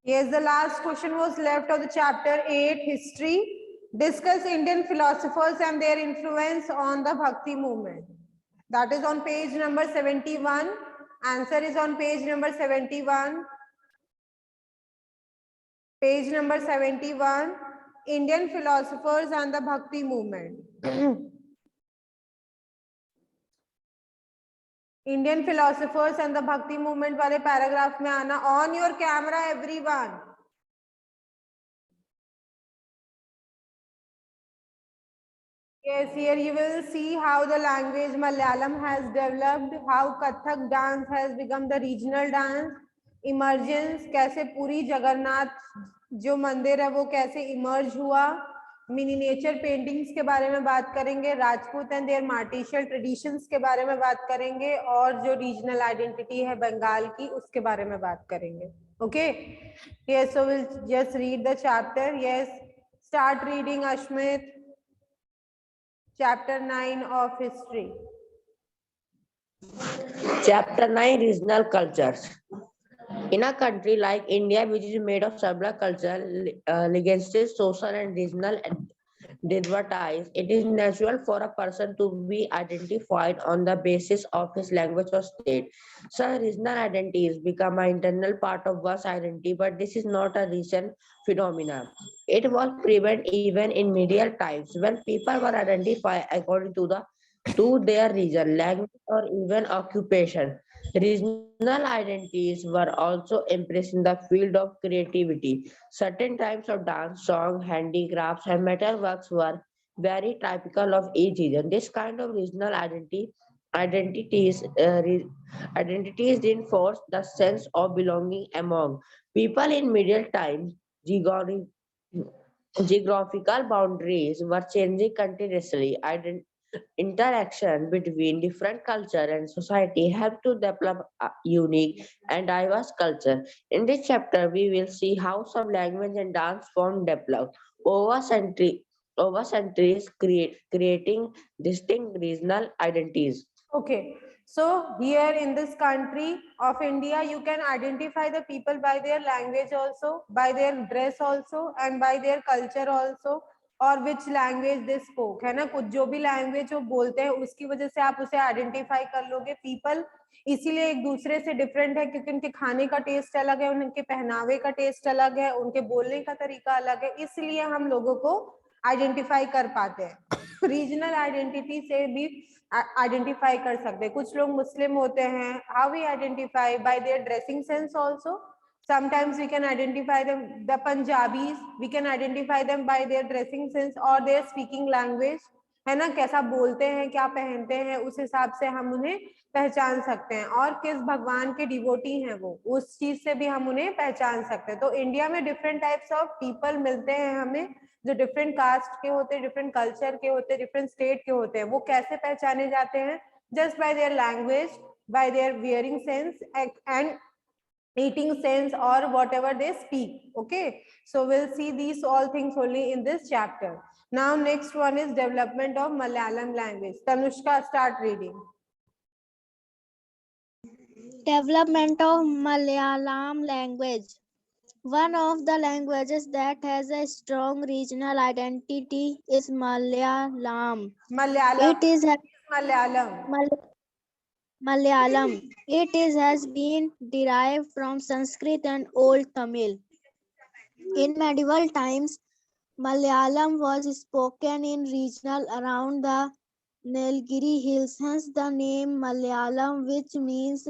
Yes, the last question was left of the chapter 8, history. Discuss Indian philosophers and their influence on the Bhakti movement. That is on page number 71. Answer is on page number 71. Page number 71. Indian philosophers and the Bhakti movement. Indian philosophers and the भक्ति movement वाले paragraph में आना. On your camera everyone. Yes, here you will see how the language Malayalam has developed, how Kathak dance has become the regional dance, emergence, कैसे पूरी जगन्नाथ जो मंदिर है वो कैसे इमर्ज हुआ, मिनिएचर पेंटिंग्स के बारे में बात करेंगे, राजपूत एंड देयर मार्टिशियल ट्रेडिशंस के बारे में बात करेंगे, और जो रीजनल आइडेंटिटी है बंगाल की उसके बारे में बात करेंगे. Okay, yes, so will just read the chapter. Yes, start reading Ashmit. Chapter 9 of history. Chapter 9, regional cultures. In a country like India, which is made of several cultural, linguistic, social and regional diverse, it is natural for a person to be identified on the basis of his language or state. So regional identities become an internal part of one's identity, but this is not a recent phenomenon. It was prevalent even in medieval times when people were identified according to their region, language, or even occupation. Regional identities were also embraced in the field of creativity. Certain types of dance, song, handicrafts, and metalworks were very typical of each region. This kind of regional identities reinforced the sense of belonging among people in medieval times. Geographical boundaries were changing continuously. Interaction between different culture and society help to develop a unique and diverse culture. In this chapter, we will see how some language and dance form develop over centuries, creating distinct regional identities. Okay, so here in this country of India, you can identify the people by their language also, by their dress also, and by their culture also, और which language they spoke, है ना. कुछ जो भी language वो बोलते हैं उसकी वजह से आप उसे identify कर लोगे. People इसीलिए एक दूसरे से different है क्योंकि उनके खाने का टेस्ट अलग है, उनके पहनावे का टेस्ट अलग है, उनके बोलने का तरीका अलग है, इसलिए हम लोगों को आइडेंटिफाई कर पाते हैं. रीजनल आइडेंटिटी से भी आइडेंटिफाई कर सकते हैं. कुछ लोग मुस्लिम होते हैं, how we identify by their dressing sense also. sometimes we can identify them. The Punjabis, we can identify them by their dressing sense or their speaking language, है ना. कैसा बोलते हैं, क्या पहनते हैं, उस हिसाब से हम उन्हें पहचान सकते हैं. और किस भगवान के डिवोटी हैं वो, उस चीज से भी हम उन्हें पहचान सकते हैं. तो इंडिया में डिफरेंट टाइप्स ऑफ पीपल मिलते हैं हमें, जो डिफरेंट कास्ट के होते हैं, डिफरेंट कल्चर के होते हैं, डिफरेंट स्टेट के होते हैं. वो कैसे पहचाने जाते हैं? Just by their language, bye there wearing sense and eating sense, or whatever they speak. Okay, so we'll see these all things only in this chapter. Now next one is development of Malayalam language. Tanushka, start reading. Development of Malayalam language. One of the languages that has a strong regional identity is Malayalam. It is Malayalam. Has been derived from Sanskrit and Old Tamil. In medieval times, Malayalam was spoken in regional around the Nilgiri hills, hence the name Malayalam, which means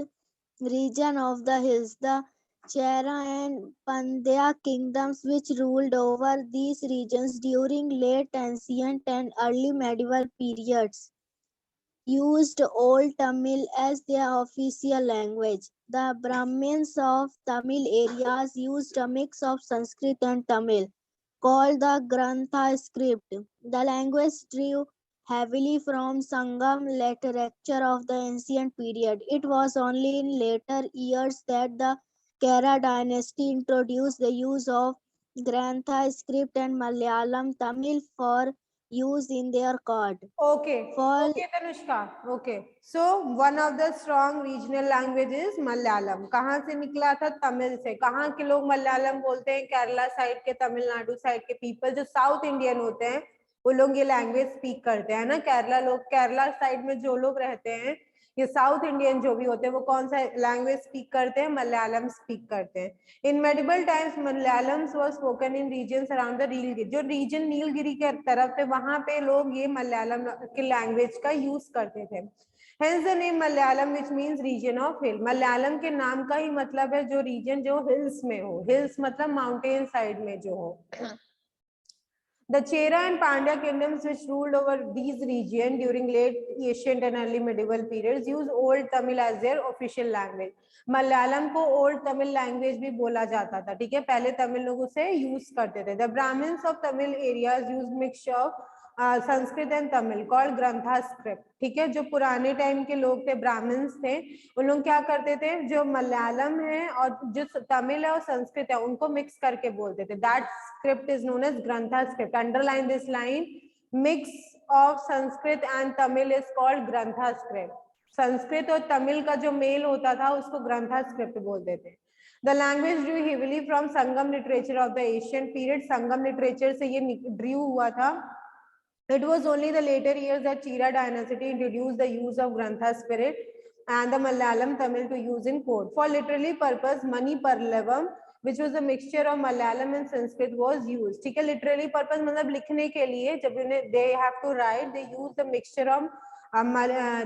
region of the hills. The Chera and Pandya kingdoms, which ruled over these regions during late ancient and early medieval periods, used Old Tamil as their official language. The Brahmins of Tamil areas used a mix of Sanskrit and Tamil, called the Grantha script. The language drew heavily from Sangam literature of the ancient period. It was only in later years that the Kera dynasty introduced the use of Grantha script and Malayalam Tamil for used in their court. Okay, For okay, Tanushka. Okay, so one of the strong regional languages Malayalam. कहाँ से निकला था? तमिल से. कहाँ के लोग मलयालम बोलते हैं? केरला साइड के, तमिलनाडु साइड के पीपल जो साउथ इंडियन होते हैं वो लोग ये लैंग्वेज स्पीक करते हैं ना. केरला लोग, केरला साइड में जो लोग रहते हैं, ये साउथ इंडियन जो भी होते हैं, वो कौन सा लैंग्वेज स्पीक करते हैं? मलयालम स्पीक करते हैं. In medieval times Malayalam was spoken in regions around the Nilgiri. जो रीजन नीलगिरी के तरफ है वहां पे लोग ये मलयालम के लैंग्वेज का यूज करते थे. Hence the name Malayalam, which means region of hill. Malayalam के नाम का ही मतलब है जो रीजन जो हिल्स में हो. हिल्स मतलब माउंटेन साइड में जो हो. The Chera and Pandya kingdoms, which ruled over these regions during late ancient and early medieval periods, used Old Tamil as their official language. Malayalam को ओल्ड तमिल लैंग्वेज भी बोला जाता था. ठीक है, पहले तमिल लोग उसे यूज करते थे. The Brahmins of Tamil areas used mixture of Sanskrit and Tamil called Grantha script. ठीक है, जो पुराने टाइम के लोग थे, ब्राह्मण्स थे, उन लोग क्या करते थे? जो मलयालम है और जो तमिल है और संस्कृत है उनको मिक्स करके बोलते थे. That script is known as Grantha script. Underline this line. Mix of Sanskrit and Tamil is called Grantha script. Sanskrit और तमिल का जो मेल होता था उसको ग्रंथा स्क्रिप्ट बोलते थे. The language drew heavily from Sangam literature of the ancient period. Sangam literature से ये ड्रू हुआ था. It was only the later years that Chera dynasty introduced the use of Grantha spirit and the Malayalam Tamil to use in court. For literary purpose, Mani Parlavam, which was a mixture of Malayalam and Sanskrit, was used. ठीक है, literary purpose मतलब लिखने के लिए जब उन्हें they have to write, they use the mixture of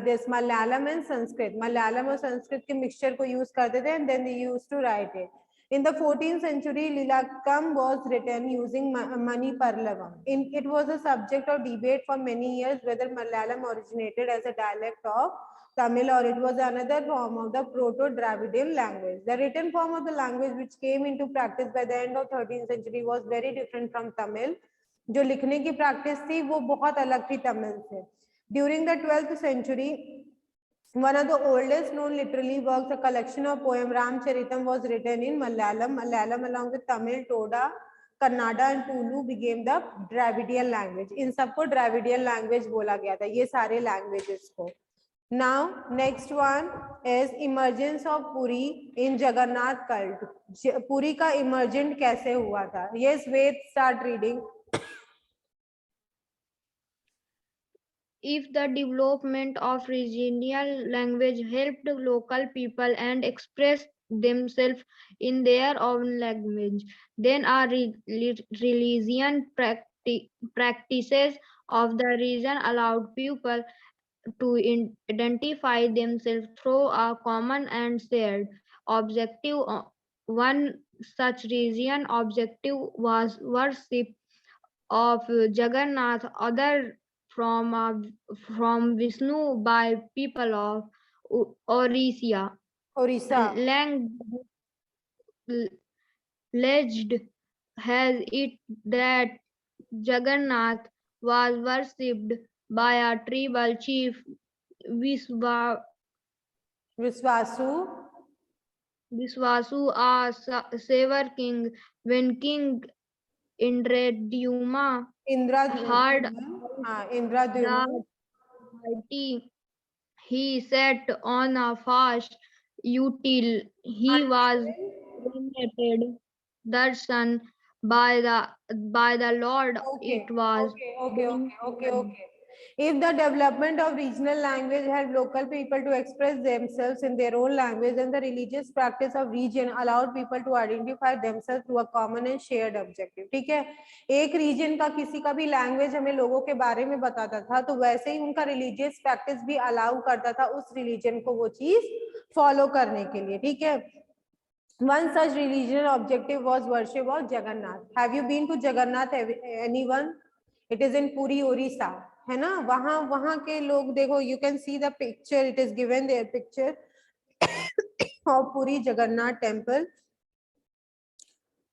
this Malayalam and Sanskrit. Malayalam और संस्कृत के mixture को use करते थे and then they used to write it. In the 14th century, Lilakam was written using Mani Parlavam. It was a subject of debate for many years whether Malayalam originated as a dialect of Tamil or it was another form of the Proto-Dravidian language. The written form of the language which came into practice by the end of 13th century was very different from Tamil. जो लिखने की practice थी वो बहुत अलग थी तमिल से. During the 12th century, one of the oldest known literary works, a collection of poem Ramcharitam, was written in Malayalam. Malayalam along with Tamil, Toda, Kannada and Tulu became the Dravidian language. इन सबको Dravidian language बोला गया था, ये सारे languages को. Now next one is emergence of Puri in Jagannath cult. Puri का emergent कैसे हुआ था? Yes, Ved, start reading. If the development of regional language helped local people and express themselves in their own language, then our religion practices of the region allowed people to identify themselves through a common and shared objective. One such region objective was worship of Jagannath, other from Vishnu by people of Orissa. Legend has it that Jagannath was worshipped by a tribal chief Visvasu, a saver king. When King Indradyumna heard that he set on a fast until he was granted darshan by the Lord. Okay, It was okay. If the development of regional language helped local people to express themselves in their own language, then the religious practice of region allowed people to identify themselves through a common and shared objective. ठीक है, एक region का किसी का भी language हमें लोगों के बारे में बताता था, तो वैसे ही उनका religious practice भी allow करता था उस religion को वो चीज follow करने के लिए. ठीक है, one such religious objective was worship of Jagannath. Have you been to Jagannath? Anyone? It is in Puri, Orissa. है ना, वहां के लोग देखो, you can see the picture, it is given their picture of Puri Jagannath temple.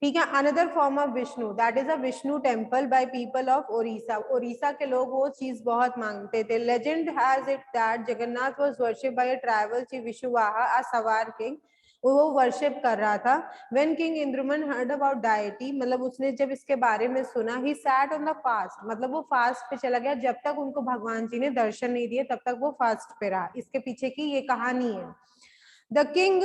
ठीक है, another form of Vishnu, that is a Vishnu temple by people of Orissa. Orissa के लोग वो चीज बहुत मांगते थे. Legend has it that Jagannath was worshipped by a tribal chief Vishnuvaha, a Savar king. वो वर्शिप कर रहा था। When king Indradyumna heard about deity, मतलब उसने जब इसके बारे में सुना, he sat on the fast, मतलब वो फास्ट पे चला गया, जब तक उनको भगवान जी ने दर्शन नहीं दिए तब तक वो फास्ट पे रहा। इसके पीछे की ये कहानी है। The king,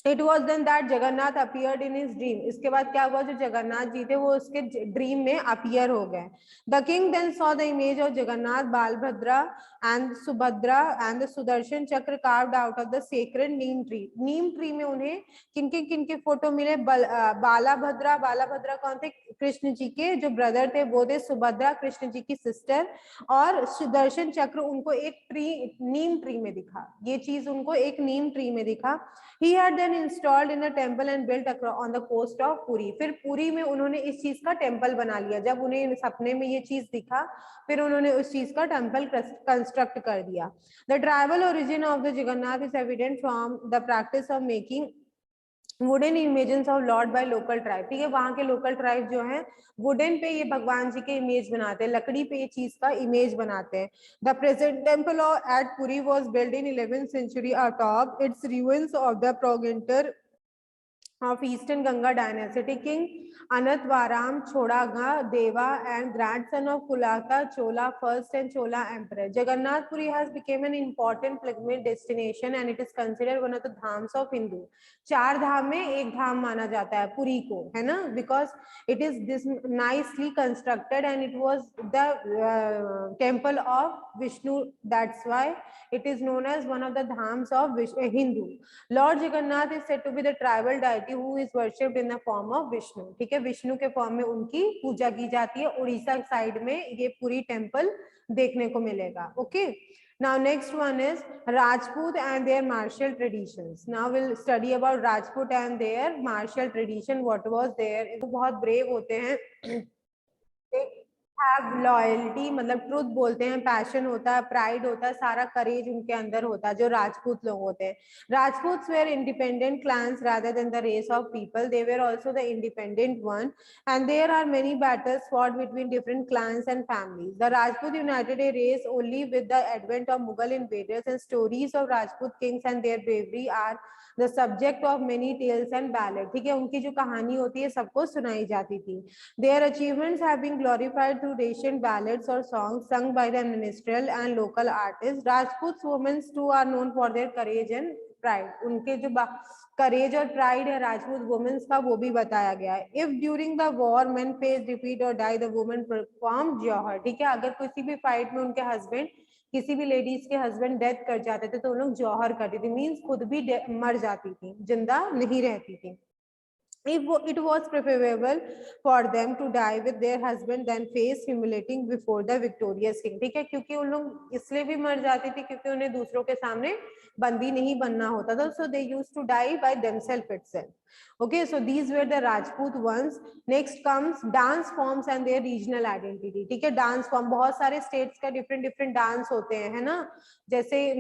It was then that Jagannath appeared in his dream. इसके बाद क्या हुआ, जो जगन्नाथ जी थे वो उसके ड्रीम में अपीयर हो गए। The king then saw the image of Jagannath, Balbhadra and Subhadra and the Sudarshan Chakra carved out of the sacred neem tree. Neem tree में उन्हें किनके फोटो मिले, बालाभद्रा, बालाभद्रा कौन थे, कृष्ण जी के जो ब्रदर थे वो थे, सुभद्रा कृष्ण जी की सिस्टर, और सुदर्शन चक्र उनको एक ट्री, नीम ट्री में दिखा। ये चीज उनको एक नीम ट्री में दिखा। He had then installed in a temple and built on the coast of Puri. फिर पुरी में उन्होंने इस चीज का टेम्पल बना लिया। जब उन्हें सपने में ये चीज दिखा फिर उन्होंने उस चीज का टेम्पल कंस्ट्रक्ट कर दिया। The tribal origin of the Jagannath is evident from the practice of making wooden images of Lord by local tribe. ठीक है, वहां के लोकल ट्राइब जो है वुडन पे ये भगवान जी के इमेज बनाते हैं, लकड़ी पे ये चीज का इमेज बनाते हैं। The present temple at Puri was build in 11th century atop its ruins of the progenitor of Eastern Ganga dynasty, King Anatvaram Chodaga Deva and grandson of Kulaka Chola first and Chola emperor. Jagannath Puri has become an important pilgrimage destination and it is considered one of the dhams of Hindu. चार धाम में एक धाम माना जाता है पुरी को, है ना, because it is this nicely constructed and it was the temple of Vishnu, that's why it is known as one of the dhams of Hindu. Lord Jagannath is said to be the tribal deity who is worshipped in the form of Vishnu. ठीक है, विष्णु के form में उनकी पूजा की जाती है। Orissa side में ये पूरी टेम्पल देखने को मिलेगा। Okay, now next one is Rajput and their martial traditions. Now we'll study about Rajput and their martial tradition. What was there? वो बहुत brave होते हैं, have loyalty, मतलब ट्रूथ बोलते हैं, पैशन होता है, प्राइड होता है, सारा करेज उनके अंदर होता है, जो राजपूत लोग होते हैं। राजपूत्स were independent clans rather than the race of people. They were also the independent one and there are many battles fought between different clans and families. The Rajput united a race only with the advent of Mughal invaders and stories of Rajput kings and their bravery are the subject of many tales and ballads. ठीक है, उनकी जो कहानी होती है सबको सुनाई जाती थी। Their achievements have been glorified through ancient ballads or songs sung by the minstrel and local artists. Rajput women too are known for their courage and pride. उनके जो करेज और प्राइड है राजपूत वुमेन्स का वो भी बताया गया है। If during the war main face defeat और डाई द वुमेन परफॉर्म जौहर। ठीक है, अगर किसी भी फाइट में उनके हस्बैंड, किसी भी लेडीज के हस्बैंड डेथ कर जाते थे तो उन लोग जौहर करती थी, मीन्स खुद भी मर जाती थी, जिंदा नहीं रहती थी। If it was preferable for them to die with their husband than face humiliating before the victorious king. ठीक है, क्योंकि उन लोग इसलिए भी मर जाती थी क्योंकि उन्हें दूसरों के सामने बंदी नहीं बनना होता था, so they used to die by themselves itself. Okay, so these were the Rajput ones. Next comes dance forms and their regional identity. ठीक है, डांस फॉर्म बहुत सारे स्टेट्स का डिफरेंट डांस होते हैं, है ना, जैसे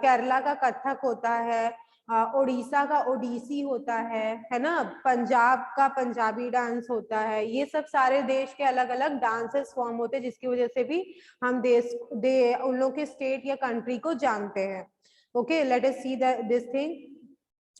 केरला का कथक होता है, उड़ीसा का ओडिसी होता है ना, पंजाब का पंजाबी डांस होता है। ये सब सारे देश के अलग अलग डांसेस फॉर्म होते हैं जिसकी वजह से भी हम उन लोग के स्टेट या कंट्री को जानते हैं। Okay, let us see this thing.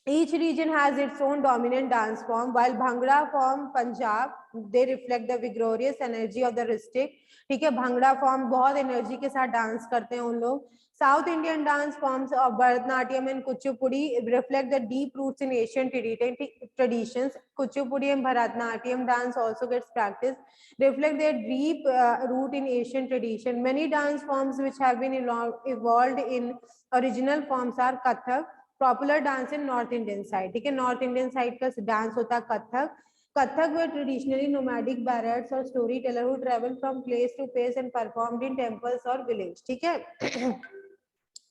Each region has its own dominant dance form. While Bhangra form Punjab, they reflect the vigorous energy of the district. ठीक है, भांगड़ा फॉर्म बहुत एनर्जी के साथ डांस करते हैं उन लोग। South Indian dance forms of Bharatanatyam and Kuchipudi reflect the deep roots in Asian traditions. Kuchipudi and Bharatanatyam dance also gets practiced, reflect their deep root in Asian tradition. Many dance forms which have been evolved in original forms are Kathak, popular dance in north Indian side. ठीक है, north Indian side का dance होता है कथक। कथक वे traditionally nomadic bards और storyteller who travel from place to place and performed in temples और village. ठीक है,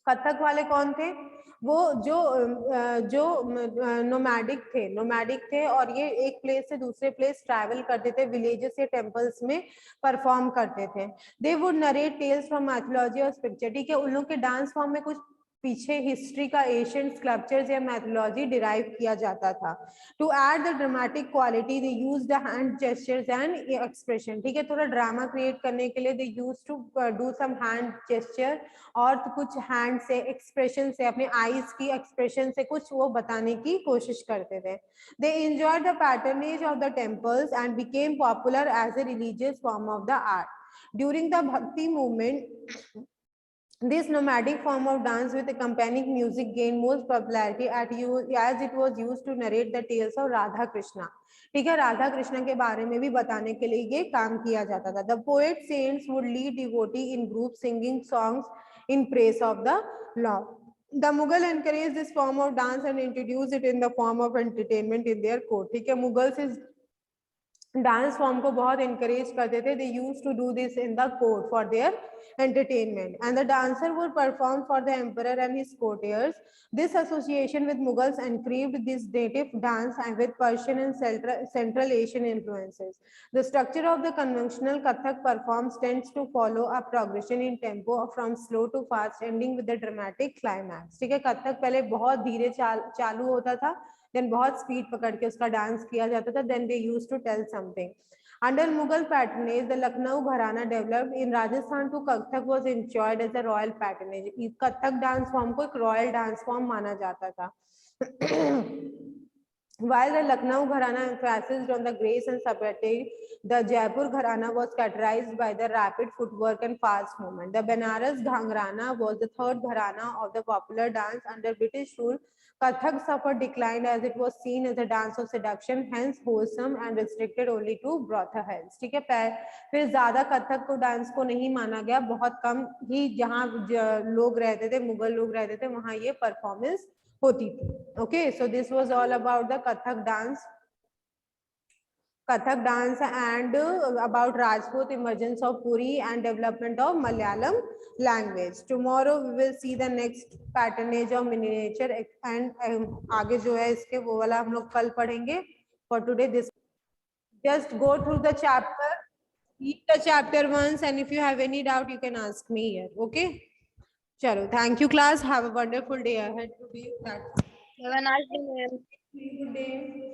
कथक वाले कौन थे, वो जो नोमैडिक थे और ये एक प्लेस से दूसरे प्लेस ट्रैवल करते थे, विलेजेस या टेंपल्स में परफॉर्म करते थे। They would narrate tales from mythology और स्क्रिप्चर। ठीक है, उन लोग के डांस फॉर्म में कुछ पीछे हिस्ट्री का एशियंट स्कल्पचर्स या मैथोलॉजी डिराइव किया जाता था. To add the dramatic quality they use the hand gestures and expression. ठीक है, थोड़ा ड्रामा क्रिएट करने के लिए they use to do some hand gesture और कुछ हैंड से एक्सप्रेशन से अपने आईज की एक्सप्रेशन से कुछ वो बताने की कोशिश करते थे. They enjoyed the patronage of the temples and became popular as a religious form of the art. During the Bhakti movement, this nomadic form of dance with accompanying music gained most popularity as it was used to narrate the tales of Radha Krishna. ठीक है, राधा कृष्ण के बारे में भी बताने के लिए ये काम किया जाता था. The poet saints would lead devotee in groups singing songs in praise of the Lord. The Mughal encouraged this form of dance and introduced it in the form of entertainment in their court. ठीक है, Mughals इस dance form को बहुत encourage करते थे. They used to do this in the court for their entertainment, and the dancer would perform for the emperor and his courtiers. This association with Mughals encouraged this native dance and with Persian and Central Asian influences. The structure of the conventional Kathak performance tends to follow a progression in tempo from slow to fast, ending with the dramatic climax. ठीक है, कथक पहले बहुत धीरे चालू होता था, then बहुत speed पकड़ के उसका डांस किया जाता था. Then they used to tell something. Under Mughal patronage, the Lucknow Gharana developed in Rajasthan to Kathak was enjoyed as a royal patronage. Kathak dance form को एक रॉयल डांस फॉर्म माना जाता था. While the Lucknow Gharana emphasized on the grace and subtlety, the Jaipur Gharana was characterized by the rapid footwork and fast movement. The Benares Ghangrana was the third Gharana of the popular dance under British rule. Kathak suffered decline as it was seen as a dance of seduction, hence wholesome and restricted only to brothels. ठीक है, फिर ज्यादा कथक को dance को नहीं माना गया, बहुत कम ही जहाँ लोग रहते थे, मुगल लोग रहते थे, वहां ये परफॉर्मेंस होती थी. Okay, so this was all about the Kathak dance and about Rajput emergence of Puri and development of Malayalam language. Tomorrow we will see the next patronage of miniature and आगे जो है इसके वो वाला हम लोग कल पढ़ेंगे. For today this, just go through the chapter, read the chapter once, and if you have any doubt you can ask me here. Okay, chalo, thank you class, have a wonderful day ahead. Have a nice day. Good day.